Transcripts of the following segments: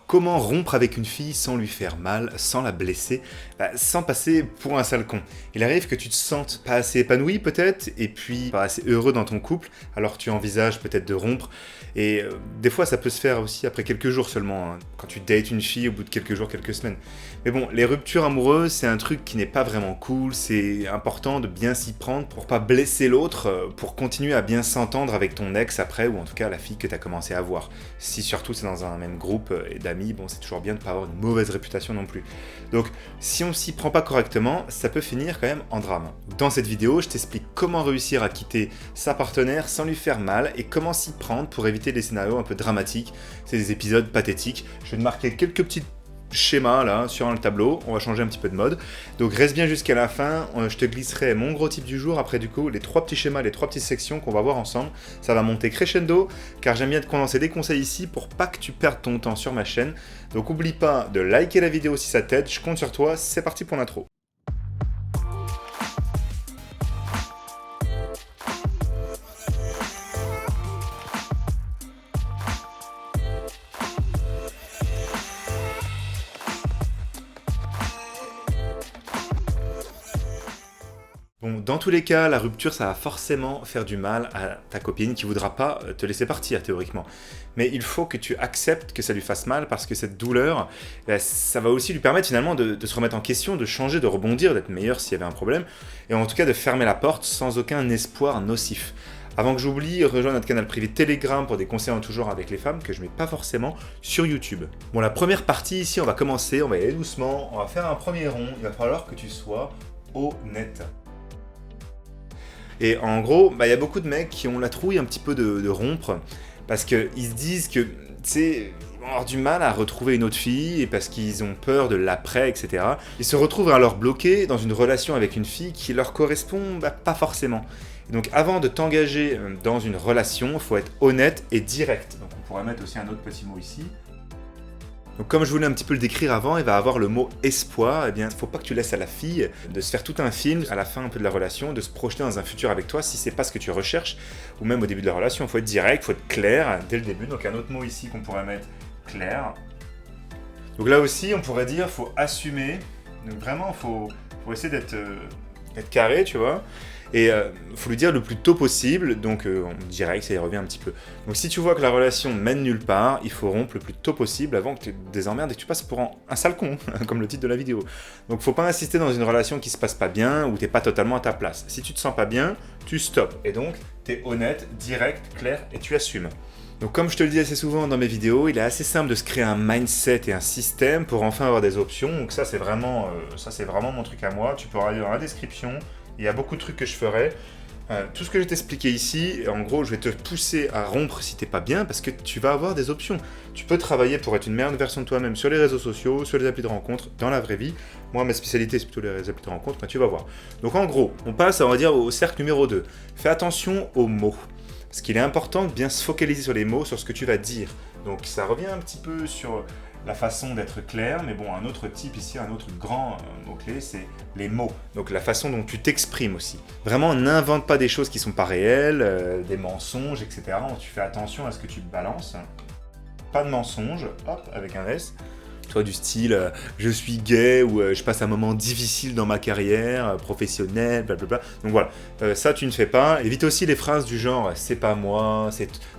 Comment rompre avec une fille sans lui faire mal, sans la blesser, sans passer pour un sale con? Il arrive que tu te sentes pas assez épanoui peut-être, et puis pas assez heureux dans ton couple, alors tu envisages peut-être de rompre, et des fois ça peut se faire aussi après quelques jours seulement, hein, quand tu dates une fille au bout de quelques jours, quelques semaines. Mais bon, les ruptures amoureuses, c'est un truc qui n'est pas vraiment cool, c'est important de bien s'y prendre pour pas blesser l'autre, pour continuer à bien s'entendre avec ton ex après, ou en tout cas la fille que tu as commencé à voir. Si surtout c'est dans un même groupe d'amis, bon, c'est toujours bien de ne pas avoir une mauvaise réputation non plus. Donc, si on s'y prend pas correctement, ça peut finir quand même en drame. Dans cette vidéo, je t'explique comment réussir à quitter sa partenaire sans lui faire mal et comment s'y prendre pour éviter des scénarios un peu dramatiques. C'est des épisodes pathétiques. Je vais te marquer quelques petits schéma là sur le tableau, on va changer un petit peu de mode, donc reste bien jusqu'à la fin. Je te glisserai mon gros type du jour, après du coup les 3 petits schémas, les 3 petites sections qu'on va voir ensemble, ça va monter crescendo, car j'aime bien te condenser des conseils ici pour pas que tu perdes ton temps sur ma chaîne, donc oublie pas de liker la vidéo si ça t'aide, je compte sur toi, c'est parti pour l'intro. Bon, dans tous les cas, la rupture, ça va forcément faire du mal à ta copine qui voudra pas te laisser partir, théoriquement. Mais il faut que tu acceptes que ça lui fasse mal parce que cette douleur, ça va aussi lui permettre finalement de se remettre en question, de changer, de rebondir, d'être meilleur s'il y avait un problème, et en tout cas de fermer la porte sans aucun espoir nocif. Avant que j'oublie, rejoins notre canal privé Telegram pour des conseils en tout genre avec les femmes que je mets pas forcément sur YouTube. Bon, la première partie ici, on va commencer, on va y aller doucement, on va faire un premier rond, il va falloir que tu sois honnête. Et en gros, y a beaucoup de mecs qui ont la trouille un petit peu de rompre, parce qu'ils se disent que, tu sais, ils vont avoir du mal à retrouver une autre fille, et parce qu'ils ont peur de l'après, etc. Ils se retrouvent alors bloqués dans une relation avec une fille qui leur correspond pas forcément. Et donc avant de t'engager dans une relation, il faut être honnête et direct. Donc on pourrait mettre aussi un autre petit mot ici. Donc comme je voulais un petit peu le décrire avant, il va avoir le mot espoir. Eh bien, il ne faut pas que tu laisses à la fille de se faire tout un film à la fin un peu de la relation, de se projeter dans un futur avec toi si c'est pas ce que tu recherches, ou même au début de la relation. Il faut être direct, il faut être clair dès le début. Donc un autre mot ici qu'on pourrait mettre, clair. Donc là aussi, on pourrait dire, faut assumer. Donc vraiment, faut essayer d'être carré, tu vois. Et faut lui dire le plus tôt possible, donc on dirait que ça y revient un petit peu. Donc si tu vois que la relation mène nulle part, il faut rompre le plus tôt possible avant que tu te désemmerdes et que tu passes pour un sale con, comme le titre de la vidéo. Donc faut pas insister dans une relation qui se passe pas bien ou t'es pas totalement à ta place. Si tu te sens pas bien, tu stops. Et donc t'es honnête, direct, clair et tu assumes. Donc comme je te le dis assez souvent dans mes vidéos, il est assez simple de se créer un mindset et un système pour enfin avoir des options. Donc ça c'est vraiment mon truc à moi. Tu peux regarder dans la description. Il y a beaucoup de trucs que je ferai. Tout ce que je vais t'expliquer ici, en gros, je vais te pousser à rompre si t'es pas bien, parce que tu vas avoir des options. Tu peux travailler pour être une meilleure version de toi-même sur les réseaux sociaux, sur les applis de rencontre, dans la vraie vie. Moi, ma spécialité, c'est plutôt les applis de rencontre, mais tu vas voir. Donc en gros, on passe, on va dire, au cercle numéro 2. Fais attention aux mots. Parce qu'il est important de bien se focaliser sur les mots, sur ce que tu vas dire. Donc ça revient un petit peu sur la façon d'être clair, mais bon, un autre type ici, un autre grand mot-clé, c'est les mots. Donc la façon dont tu t'exprimes aussi. Vraiment, n'invente pas des choses qui sont pas réelles, des mensonges, etc. Donc, tu fais attention à ce que tu balances. Pas de mensonges, hop, avec un S. Toi, du style je suis gay ou je passe un moment difficile dans ma carrière professionnelle, blablabla. Donc voilà, ça tu ne fais pas. Évite aussi les phrases du genre c'est pas moi,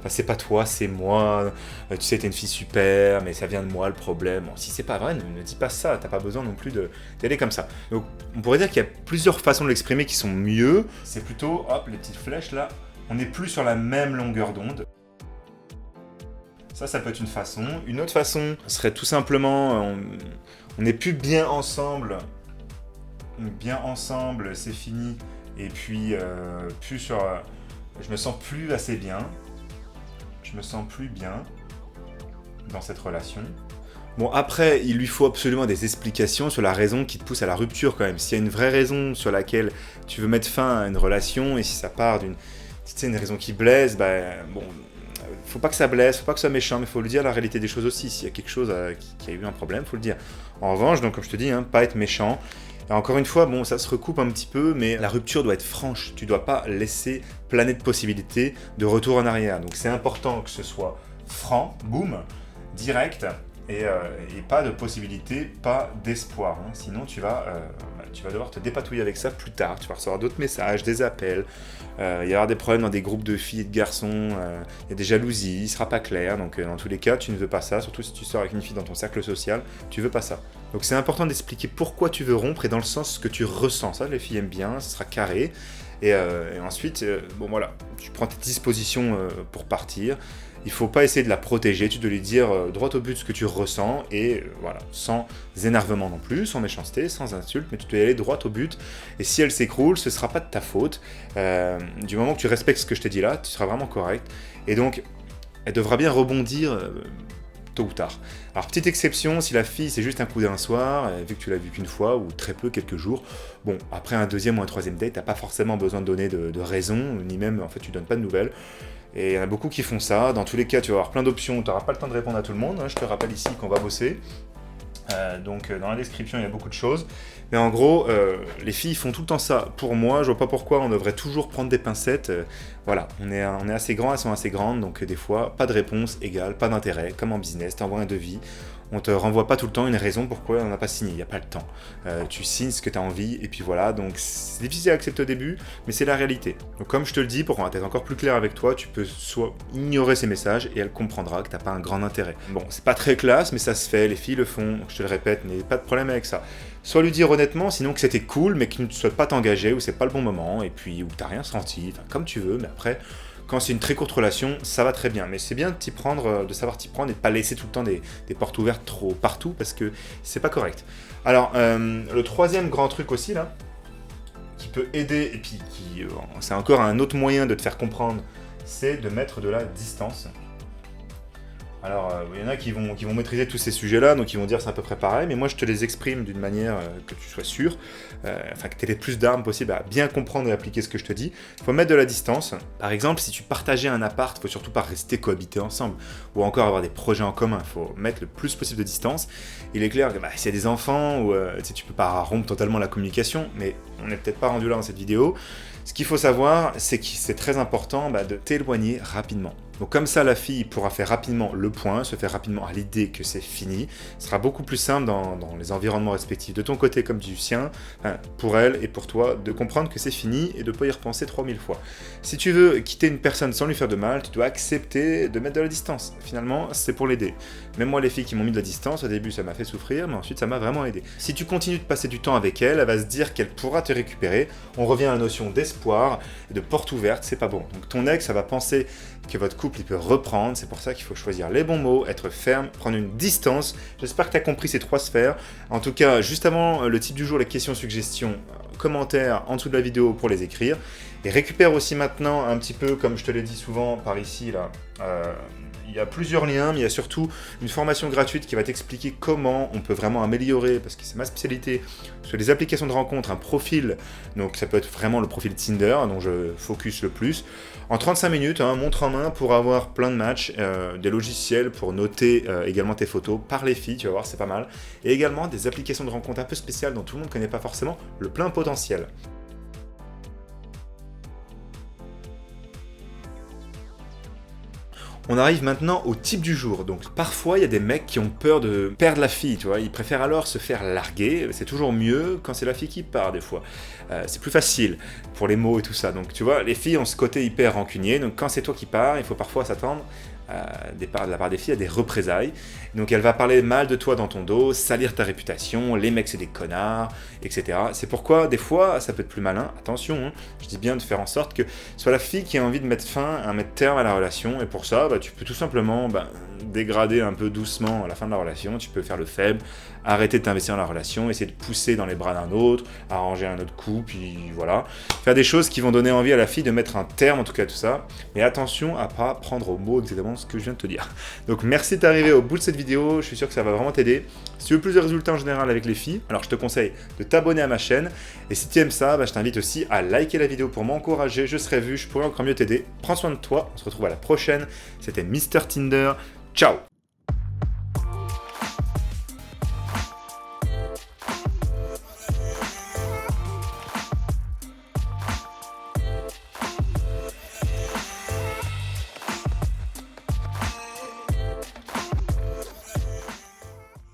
c'est pas toi, c'est moi. Tu sais, t'es une fille super, mais ça vient de moi le problème. Bon, si c'est pas vrai, ne dis pas ça. T'as pas besoin non plus d'aider comme ça. Donc on pourrait dire qu'il y a plusieurs façons de l'exprimer qui sont mieux. C'est plutôt, hop, les petites flèches là. On n'est plus sur la même longueur d'onde. Ça peut être une façon. Une autre façon serait tout simplement, on n'est plus bien ensemble. Bien ensemble, c'est fini. Et puis, je me sens plus assez bien. Je me sens plus bien dans cette relation. Bon, après, il lui faut absolument des explications sur la raison qui te pousse à la rupture quand même. S'il y a une vraie raison sur laquelle tu veux mettre fin à une relation, et si ça part d'une raison qui blesse, bon... Faut pas que ça blesse, faut pas que ça soit méchant, mais faut le dire la réalité des choses aussi. S'il y a quelque chose qui a eu un problème, faut le dire. En revanche, donc comme je te dis, pas être méchant. Et encore une fois, bon, ça se recoupe un petit peu, mais la rupture doit être franche. Tu dois pas laisser planer de possibilités de retour en arrière. Donc c'est important que ce soit franc, boum, direct, et pas de possibilité, pas d'espoir. Hein. Sinon, tu vas devoir te dépatouiller avec ça plus tard. Tu vas recevoir d'autres messages, des appels. Il va y avoir des problèmes dans des groupes de filles et de garçons. Il y a des jalousies, il ne sera pas clair. Donc, dans tous les cas, tu ne veux pas ça. Surtout si tu sors avec une fille dans ton cercle social, tu ne veux pas ça. Donc, c'est important d'expliquer pourquoi tu veux rompre et dans le sens que tu ressens. Ça, les filles aiment bien, ce sera carré. Et ensuite, bon voilà, tu prends tes dispositions pour partir. Il ne faut pas essayer de la protéger, tu dois lui dire droit au but ce que tu ressens et voilà, sans énervement non plus, sans méchanceté, sans insulte, mais tu dois y aller droit au but. Et si elle s'écroule, ce ne sera pas de ta faute. Du moment que tu respectes ce que je t'ai dit là, tu seras vraiment correct. Et donc, elle devra bien rebondir tôt ou tard. Alors, petite exception, si la fille c'est juste un coup d'un soir, vu que tu l'as vu qu'une fois ou très peu, quelques jours, bon, après un deuxième ou un troisième date, t'as pas forcément besoin de donner de raison, ni même, en fait, tu donnes pas de nouvelles. Et il y en a beaucoup qui font ça. Dans tous les cas, tu vas avoir plein d'options, tu n'auras pas le temps de répondre à tout le monde. Hein. Je te rappelle ici qu'on va bosser. Donc dans la description, il y a beaucoup de choses. Mais en gros, les filles font tout le temps ça. Pour moi, je vois pas pourquoi on devrait toujours prendre des pincettes. Voilà, on est assez grands, elles sont assez grandes. Donc des fois, pas de réponse égale pas d'intérêt. Comme en business, tu envoies un devis. On te renvoie pas tout le temps une raison pourquoi on n'a pas signé, il n'y a pas le temps. Tu signes ce que tu as envie, et puis voilà, donc c'est difficile à accepter au début, mais c'est la réalité. Donc comme je te le dis, pour être encore plus clair avec toi, tu peux soit ignorer ces messages, et elle comprendra que tu n'as pas un grand intérêt. Bon, c'est pas très classe, mais ça se fait, les filles le font, je te le répète, n'ayez pas de problème avec ça. Soit lui dire honnêtement, sinon que c'était cool, mais que tu ne souhaites pas t'engager, ou c'est pas le bon moment, et puis où t'as rien senti, enfin comme tu veux, mais après... Quand c'est une très courte relation, ça va très bien. Mais c'est bien de savoir t'y prendre et de pas laisser tout le temps des portes ouvertes trop partout parce que c'est pas correct. Alors, le troisième grand truc aussi là, qui peut aider et puis c'est encore un autre moyen de te faire comprendre, c'est de mettre de la distance. Alors, il y en a qui vont maîtriser tous ces sujets-là, donc ils vont dire c'est à peu près pareil, mais moi je te les exprime d'une manière que tu sois sûr, que tu aies le plus d'armes possible à bien comprendre et appliquer ce que je te dis. Il faut mettre de la distance. Par exemple, si tu partageais un appart, il faut surtout pas rester cohabiter ensemble, ou encore avoir des projets en commun, il faut mettre le plus possible de distance. Il est clair que s'il y a des enfants, ou, tu peux pas rompre totalement la communication, mais on n'est peut-être pas rendu là dans cette vidéo. Ce qu'il faut savoir, c'est que c'est très important de t'éloigner rapidement. Donc comme ça, la fille pourra faire rapidement le point, se faire rapidement à l'idée que c'est fini. Ce sera beaucoup plus simple dans les environnements respectifs de ton côté comme du sien, pour elle et pour toi, de comprendre que c'est fini et de ne pas y repenser 3000 fois. Si tu veux quitter une personne sans lui faire de mal, tu dois accepter de mettre de la distance. Finalement, c'est pour l'aider. Même moi, les filles qui m'ont mis de la distance, au début, ça m'a fait souffrir, mais ensuite, ça m'a vraiment aidé. Si tu continues de passer du temps avec elle, elle va se dire qu'elle pourra te récupérer. On revient à la notion d'espoir et de porte ouverte, c'est pas bon. Donc ton ex, ça va penser que votre couple il peut reprendre, c'est pour ça qu'il faut choisir les bons mots, être ferme, prendre une distance. J'espère que tu as compris ces 3 sphères. En tout cas, juste avant le type du jour, les questions, suggestions, commentaires en dessous de la vidéo pour les écrire. Et récupère aussi maintenant un petit peu, comme je te l'ai dit souvent par ici, là, il y a plusieurs liens, mais il y a surtout une formation gratuite qui va t'expliquer comment on peut vraiment améliorer, parce que c'est ma spécialité, sur les applications de rencontre, un profil, donc ça peut être vraiment le profil Tinder, dont je focus le plus, en 35 minutes, montre en main pour avoir plein de matchs, des logiciels pour noter également tes photos par les filles, tu vas voir, c'est pas mal, et également des applications de rencontre un peu spéciales dont tout le monde ne connaît pas forcément le plein potentiel. On arrive maintenant au type du jour. Donc parfois il y a des mecs qui ont peur de perdre la fille, tu vois. Ils préfèrent alors se faire larguer. C'est toujours mieux quand c'est la fille qui part des fois. C'est plus facile pour les mots et tout ça. Donc tu vois, les filles ont ce côté hyper rancunier. Donc quand c'est toi qui pars, il faut parfois s'attendre de la part des filles à des représailles. Donc elle va parler mal de toi dans ton dos, salir ta réputation, les mecs c'est des connards, etc. C'est pourquoi des fois ça peut être plus malin, attention, je dis bien de faire en sorte que ce soit la fille qui a envie de mettre terme à la relation, et pour ça tu peux tout simplement dégrader un peu doucement à la fin de la relation, tu peux faire le faible, arrêter de t'investir dans la relation, essayer de pousser dans les bras d'un autre, arranger un autre coup, puis voilà. Faire des choses qui vont donner envie à la fille de mettre un terme en tout cas à tout ça, mais attention à pas prendre au mot exactement ce que je viens de te dire. Donc merci d'être arrivé au bout de cette vidéo, je suis sûr que ça va vraiment t'aider. Si tu veux plus de résultats en général avec les filles, alors je te conseille de t'abonner à ma chaîne, et si tu aimes ça, je t'invite aussi à liker la vidéo pour m'encourager, je serai vu, je pourrais encore mieux t'aider. Prends soin de toi, on se retrouve à la prochaine, c'était Mr Tinder, ciao.